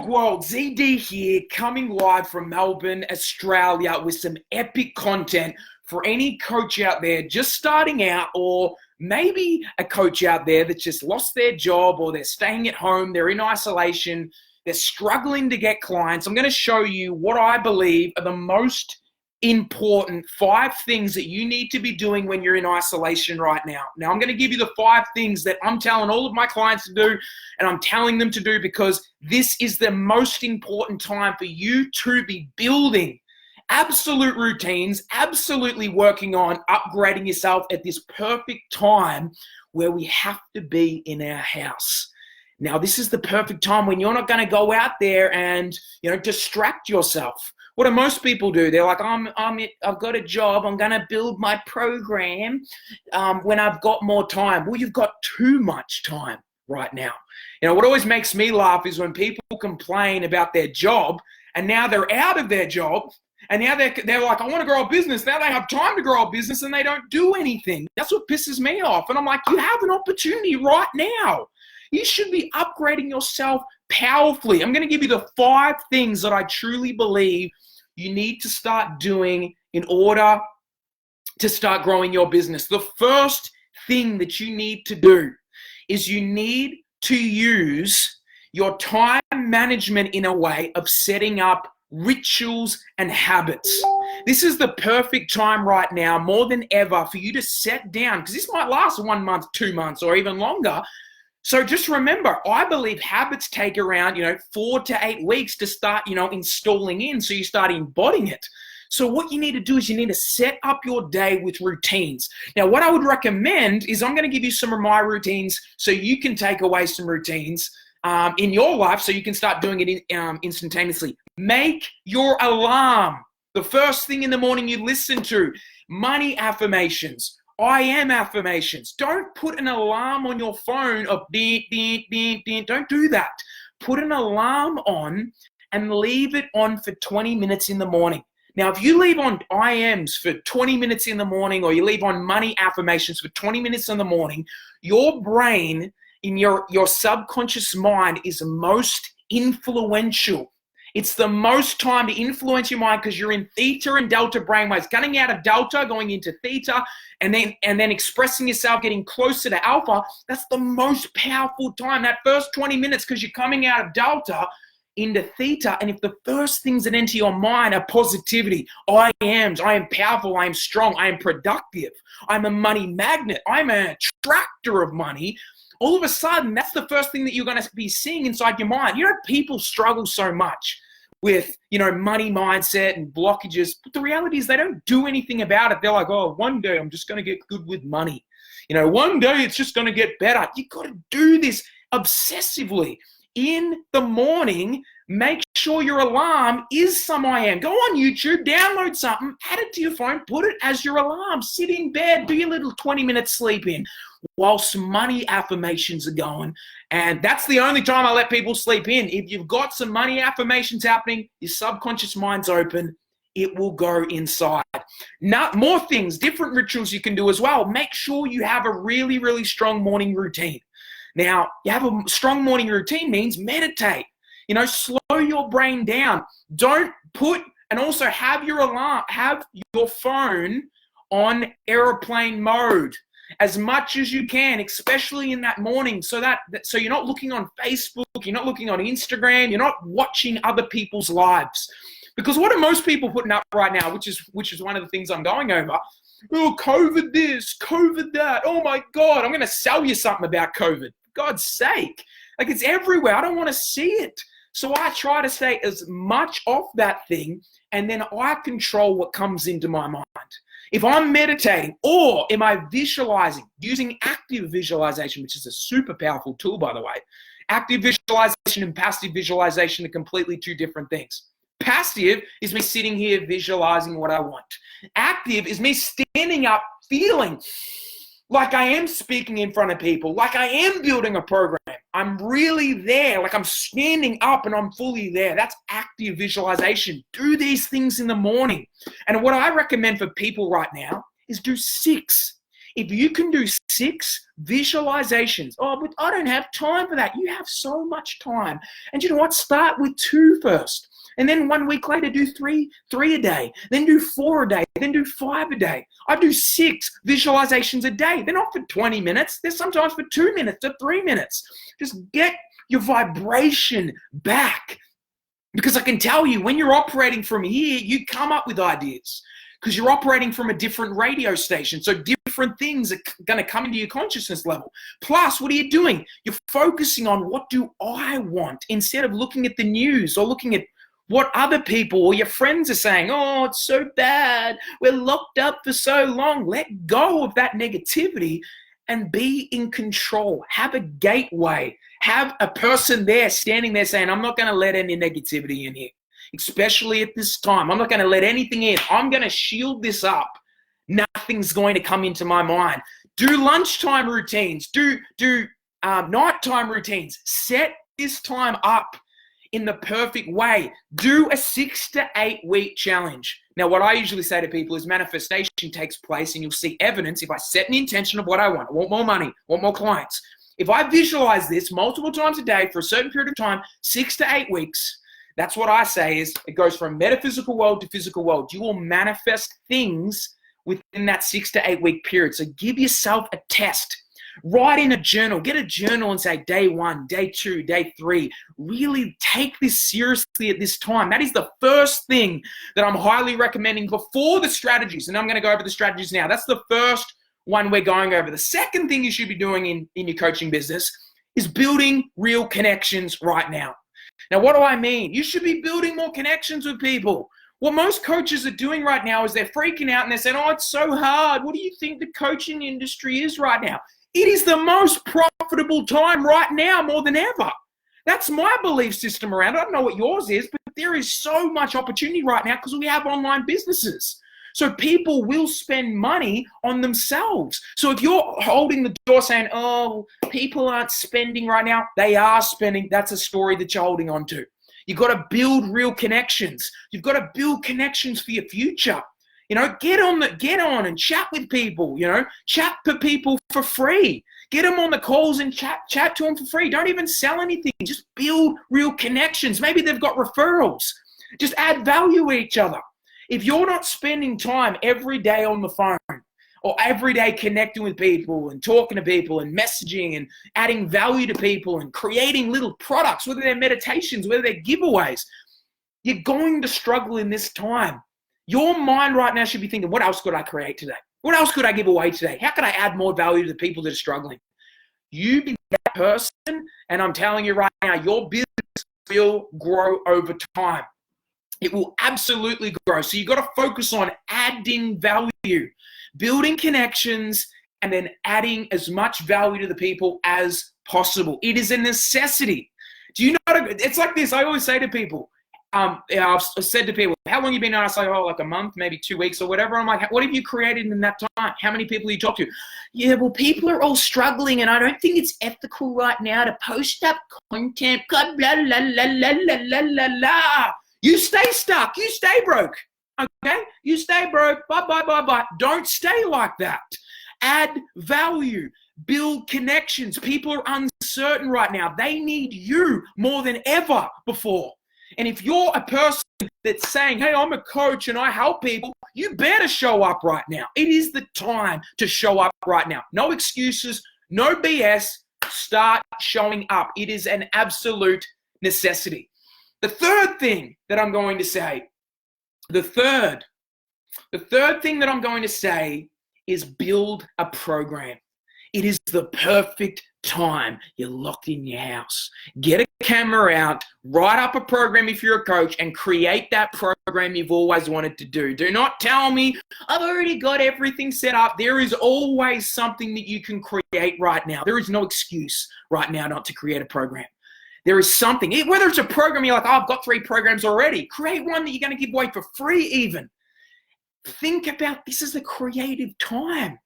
world, ZD here, coming live from Melbourne, Australia with some epic content for any coach out there just starting out, or maybe a coach out there that just lost their job, or they're staying at home, they're in isolation, they're struggling to get clients. I'm going to show you what I believe are the most important 5 things that you need to be doing when you're in isolation right now. Now, I'm going to give you the 5 things that I'm telling all of my clients to do, and I'm telling them to do because this is the most important time for you to be building absolute routines, absolutely working on upgrading yourself at this perfect time where we have to be in our house. Now, this is the perfect time when you're not going to go out there and, distract yourself. What do most people do? They're like, I've got a job. I'm going to build my program when I've got more time. Well, you've got too much time right now. What always makes me laugh is when people complain about their job and now they're out of their job and now they're like, I want to grow a business. Now they have time to grow a business and they don't do anything. That's what pisses me off. And I'm like, you have an opportunity right now. You should be upgrading yourself powerfully. I'm going to give you the 5 things that I truly believe you need to start doing in order to start growing your business. The first thing that you need to do is you need to use your time management in a way of setting up rituals and habits. This is the perfect time right now, more than ever, for you to set down, because this might last 1 month, 2 months, or even longer. So just remember, I believe habits take around, 4 to 8 weeks to start, installing in, so you start embodying it. So what you need to do is you need to set up your day with routines. Now, what I would recommend is I'm going to give you some of my routines so you can take away some routines in your life so you can start doing it instantaneously. Make your alarm the first thing in the morning you listen to. Money affirmations. I am affirmations. Don't put an alarm on your phone of ding, ding, ding, ding. Don't do that. Put an alarm on and leave it on for 20 minutes in the morning. Now, if you leave on I ams for 20 minutes in the morning, or you leave on money affirmations for 20 minutes in the morning, your brain in your subconscious mind is most influential. It's the most time to influence your mind because you're in theta and delta brainwaves, getting out of delta, going into theta, and then expressing yourself, getting closer to alpha. That's the most powerful time, that first 20 minutes, because you're coming out of delta into theta. And if the first things that enter your mind are positivity, I am powerful, I am strong, I am productive, I'm a money magnet, I'm an attractor of money, all of a sudden, that's the first thing that you're going to be seeing inside your mind. People struggle so much with, money mindset and blockages, but the reality is they don't do anything about it. They're like, oh, one day I'm just going to get good with money. One day it's just going to get better. You got to do this obsessively. In the morning, make sure your alarm is some I am. Go on YouTube, download something, add it to your phone, put it as your alarm. Sit in bed, do your little 20-minute sleep in whilst money affirmations are going. And that's the only time I let people sleep in. If you've got some money affirmations happening, your subconscious mind's open, it will go inside. Now, more things, different rituals you can do as well. Make sure you have a really, really strong morning routine. Now, you have a strong morning routine means meditate. Slow your brain down. Don't put, and also have your alarm, have your phone on airplane mode as much as you can, especially in that morning, so you're not looking on Facebook, you're not looking on Instagram, you're not watching other people's lives. Because what are most people putting up right now, which is one of the things I'm going over? Oh, COVID this, COVID that. Oh my God, I'm going to sell you something about COVID. For God's sake. Like, it's everywhere. I don't want to see it. So I try to stay as much off that thing, and then I control what comes into my mind. If I'm meditating, or am I visualizing, using active visualization, which is a super powerful tool, by the way. Active visualization and passive visualization are completely 2 different things. Passive is me sitting here visualizing what I want. Active is me standing up, feeling like I am speaking in front of people, like I am building a program. I'm really there, like I'm standing up and I'm fully there. That's active visualization. Do these things in the morning. And what I recommend for people right now is do 6. If you can do 6 visualizations, oh, but I don't have time for that. You have so much time. And you know what? Start with 2 first. And then 1 week later, do three a day. Then do 4 a day. Then do 5 a day. I do 6 visualizations a day. They're not for 20 minutes. They're sometimes for 2 minutes to 3 minutes. Just get your vibration back. Because I can tell you, when you're operating from here, you come up with ideas. Because you're operating from a different radio station. So different things are going to come into your consciousness level. Plus, what are you doing? You're focusing on what do I want instead of looking at the news or looking at what other people or your friends are saying. Oh, it's so bad. We're locked up for so long. Let go of that negativity and be in control. Have a gateway. Have a person there standing there saying, I'm not going to let any negativity in here, especially at this time. I'm not going to let anything in. I'm going to shield this up. Nothing's going to come into my mind. Do lunchtime routines. Do nighttime routines. Set this time up in the perfect way. Do a 6 to 8 week challenge. Now, what I usually say to people is manifestation takes place and you'll see evidence if I set an intention of what I want. I want more money, I want more clients. If I visualize this multiple times a day for a certain period of time, 6 to 8 weeks, that's what I say is it goes from metaphysical world to physical world. You will manifest things within that 6 to 8 week period. So give yourself a test. Write in a journal. Get a journal and say day 1, day 2, day 3. Really take this seriously at this time. That is the first thing that I'm highly recommending before the strategies. And I'm going to go over the strategies now. That's the first one we're going over. The second thing you should be doing in your coaching business is building real connections right now. Now, what do I mean? You should be building more connections with people. What most coaches are doing right now is they're freaking out and they're saying, oh, it's so hard. What do you think the coaching industry is right now? It is the most profitable time right now more than ever. That's my belief system around it. I don't know what yours is, but there is so much opportunity right now because we have online businesses. So people will spend money on themselves. So if you're holding the door saying, oh, people aren't spending right now, they are spending. That's a story that you're holding on to. You've got to build real connections. You've got to build connections for your future. You know, get on and chat with people, you know, chat to people for free. Get them on the calls and chat to them for free. Don't even sell anything. Just build real connections. Maybe they've got referrals. Just add value to each other. If you're not spending time every day on the phone or every day connecting with people and talking to people and messaging and adding value to people and creating little products, whether they're meditations, whether they're giveaways, you're going to struggle in this time. Your mind right now should be thinking, what else could I create today? What else could I give away today? How can I add more value to the people that are struggling? You be that person, and I'm telling you right now, your business will grow over time. It will absolutely grow. So you've got to focus on adding value, building connections, and then adding as much value to the people as possible. It is a necessity. Do you know, it's like this. I always say to people, I've said to people, how long have you been on? I say, oh, like a month, maybe 2 weeks or whatever. I'm like, what have you created in that time? How many people you talk to? Yeah, well, people are all struggling, and I don't think it's ethical right now to post up content. Blah, blah, blah, blah, blah, blah, blah. You stay stuck. You stay broke. Okay? You stay broke. Bye, bye, bye, bye. Don't stay like that. Add value. Build connections. People are uncertain right now. They need you more than ever before. And if you're a person that's saying, hey, I'm a coach and I help people, you better show up right now. It is the time to show up right now. No excuses, no BS. Start showing up. It is an absolute necessity. The third thing that I'm going to say, the third thing that I'm going to say is build a program. It is the perfect time. You're locked in your house. Get a camera out, write up a program if you're a coach, and create that program you've always wanted to do. Do not tell me, I've already got everything set up. There is always something that you can create right now. There is no excuse right now not to create a program. There is something, whether it's a program you're like, oh, I've got 3 programs already. Create one that you're going to give away for free even. Think about this as a creative time.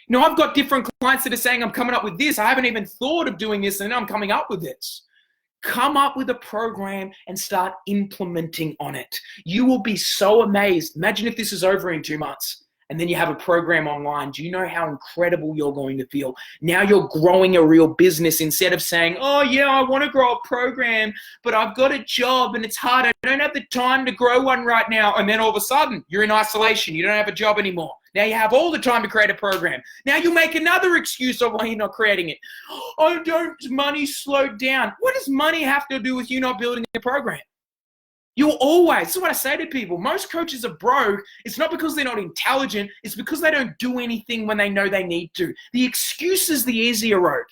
You know, I've got different clients that are saying, I'm coming up with this. I haven't even thought of doing this, and I'm coming up with this. Come up with a program and start implementing on it. You will be so amazed. Imagine if this is over in 2 months. and then you have a program online, do you know how incredible you're going to feel? Now you're growing a real business instead of saying, oh yeah, I want to grow a program, but I've got a job and it's hard. I don't have the time to grow one right now. And then all of a sudden you're in isolation. You don't have a job anymore. Now you have all the time to create a program. Now you make another excuse of why you're not creating it. Oh, money slowed down. What does money have to do with you not building a program? This is what I say to people, most coaches are broke. It's not because they're not intelligent. It's because they don't do anything when they know they need to. The excuse is the easier road.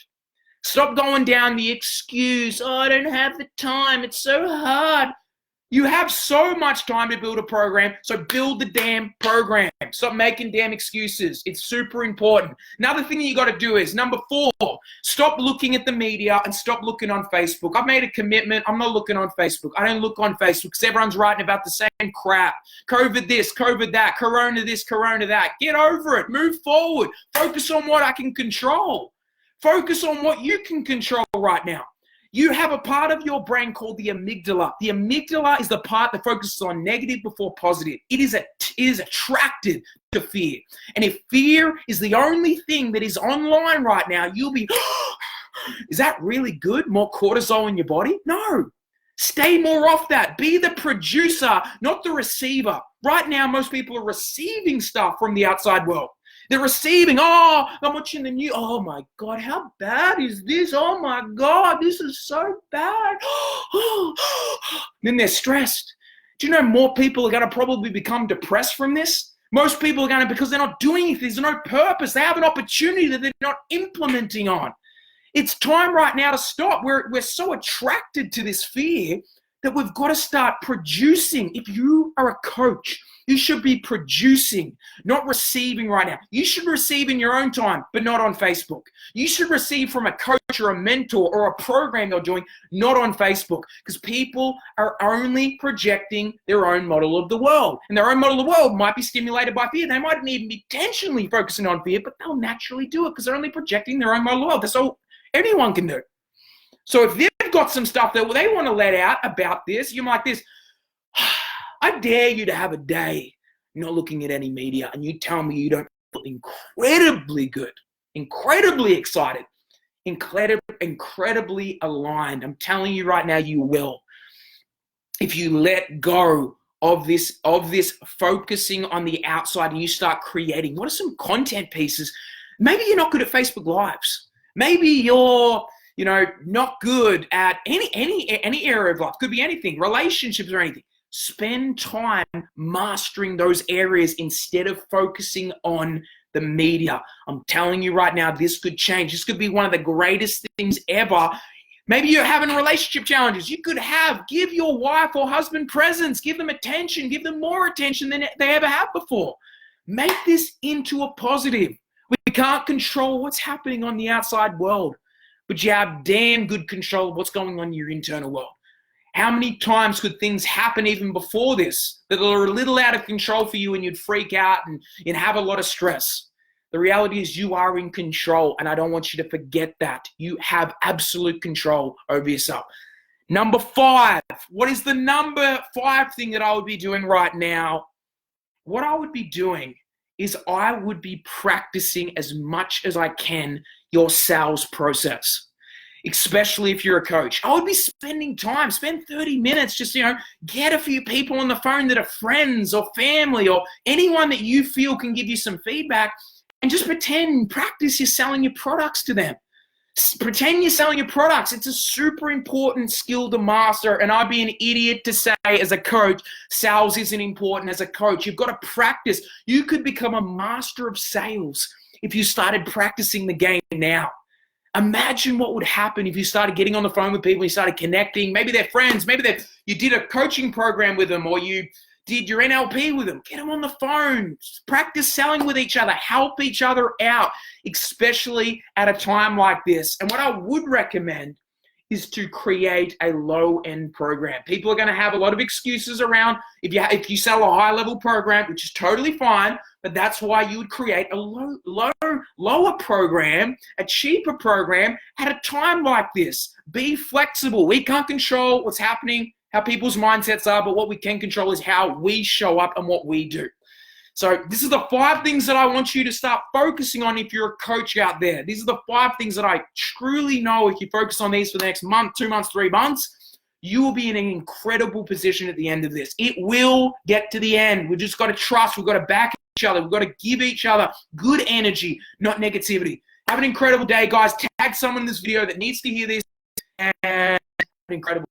Stop going down the excuse. Oh, I don't have the time. It's so hard. You have so much time to build a program, so build the damn program. Stop making damn excuses. It's super important. Another thing that you got to do is, number 4, stop looking at the media and stop looking on Facebook. I've made a commitment. I'm not looking on Facebook. I don't look on Facebook because everyone's writing about the same crap. COVID this, COVID that, Corona this, Corona that. Get over it. Move forward. Focus on what I can control. Focus on what you can control right now. You have a part of your brain called the amygdala. The amygdala is the part that focuses on negative before positive. It is attracted to fear. And if fear is the only thing that is online right now, you'll be, is that really good? More cortisol in your body? No. Stay more off that. Be the producer, not the receiver. Right now, most people are receiving stuff from the outside world. They're receiving, oh, I'm watching the news. Oh my God, how bad is this? Oh my God, this is so bad. Then they're stressed. Do you know more people are going to probably become depressed from this? Most people are going to, because they're not doing anything. There's no purpose. They have an opportunity that they're not implementing on. It's time right now to stop. We're so attracted to this fear that we've got to start producing. If you are a coach, you should be producing, not receiving right now. You should receive in your own time, but not on Facebook. You should receive from a coach or a mentor or a program you're doing, not on Facebook, because people are only projecting their own model of the world. And their own model of the world might be stimulated by fear. They mightn't even be intentionally focusing on fear, but they'll naturally do it because they're only projecting their own model of the world. That's all anyone can do. So if they've got some stuff that they want to let out about this, you're like this, I dare you to have a day not looking at any media and you tell me you don't feel incredibly good, incredibly excited, incredibly aligned. I'm telling you right now, you will. If you let go of this focusing on the outside and you start creating, what are some content pieces? Maybe you're not good at Facebook Lives. Maybe you're not good at any area of life. Could be anything, relationships or anything. Spend time mastering those areas instead of focusing on the media. I'm telling you right now, this could change. This could be one of the greatest things ever. Maybe you're having relationship challenges. Give your wife or husband presents. Give them attention. Give them more attention than they ever have before. Make this into a positive. We can't control what's happening on the outside world, but you have damn good control of what's going on in your internal world. How many times could things happen even before this that are a little out of control for you and you'd freak out and have a lot of stress? The reality is you are in control, and I don't want you to forget that. You have absolute control over yourself. Number 5, what is the number 5 thing that I would be doing right now? What I would be doing is I would be practicing as much as I can your sales process. Especially if you're a coach. I would be spend 30 minutes, just, get a few people on the phone that are friends or family or anyone that you feel can give you some feedback, and just practice you're selling your products to them. Pretend you're selling your products. It's a super important skill to master, and I'd be an idiot to say as a coach, sales isn't important as a coach. You've got to practice. You could become a master of sales if you started practicing the game now. Imagine what would happen if you started getting on the phone with people, you started connecting. Maybe they're friends. Maybe you did a coaching program with them, or you did your NLP with them. Get them on the phone. Practice selling with each other. Help each other out, especially at a time like this. And what I would recommend is to create a low-end program. People are going to have a lot of excuses around if you sell a high-level program, which is totally fine, but that's why you would create a lower program, a cheaper program at a time like this. Be flexible. We can't control what's happening, how people's mindsets are, but what we can control is how we show up and what we do. So this is the 5 things that I want you to start focusing on if you're a coach out there. These are the 5 things that I truly know if you focus on these for the next month, 2 months, 3 months, you will be in an incredible position at the end of this. It will get to the end. We've just got to trust. We've got to back each other. We've got to give each other good energy, not negativity. Have an incredible day, guys. Tag someone in this video that needs to hear this, and have an incredible